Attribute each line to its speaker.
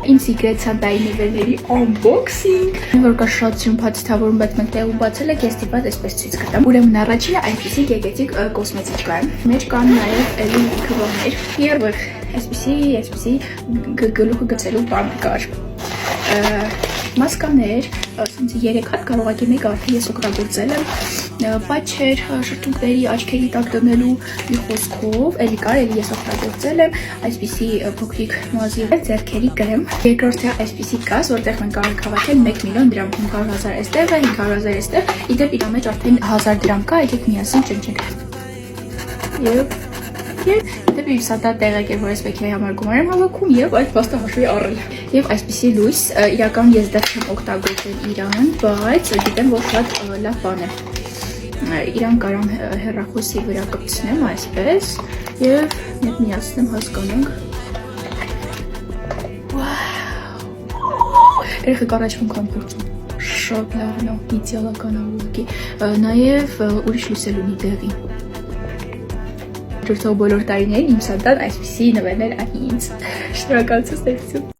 Speaker 1: Իմ Secret Santa-ի նվերների unboxing։ Որ կա շատ սիմպաթ թավորում, բայց մենք տեղում բացել ենք, ես դիպած այսպես ցույց կտամ։ Ուրեմն առաջինը այսպիսի գեղեցիկ կոսմետիկա է։ Մեջ կան նաև էլի քվոներ։ Երբ այսպիսի գլուխը գցելու բան կար։ Մասկաներ, ասենց 3 հատ կարող եք մեկ արդեն ես օգտագործել եմ, պատչեր, շրթունքների, աչքերի տակ դնելու մի խոսքով, էլի կար, էլի ես օգտագործել եմ, այսպիսի փոքրիկ մազի ձեռքերի կրեմ։ Երկրորդը այսպիսի կաս, որտեղ մենք կարող ենք հավաքել 1 միլիոն դրամ, 500,000 այստեղ է, 500,000 այստեղ, իդեպ իր մեջ արդեն 1000 դրամ կա, եկեք միասին ճնճենք։ Դեպի սատա տեղակ է, որ ես պետք է համար գումար եմ հավաքում և այդ պաստը հաշվի առել։ Եվ այսպիսի լույս, իրական ես դեռ չեմ օգտագործել իրան, բայց գիտեմ, որ շատ լավ բան է։ Իրան կարամ հեռախոսի վրա կպցնեմ այսպես և մեկ միացնեմ հասկանանք։ Երեխեք առաջ անգամ փորձում։ Շատ լավն է, իդեալական է, նաև ուրիշ լույս էլ ունի դեղի։ Դուրսով բոլոր տարիներին իմ Սանտան այսպիսի նվերներ անի ինձ։ Շնորհակալություն ստեղծում։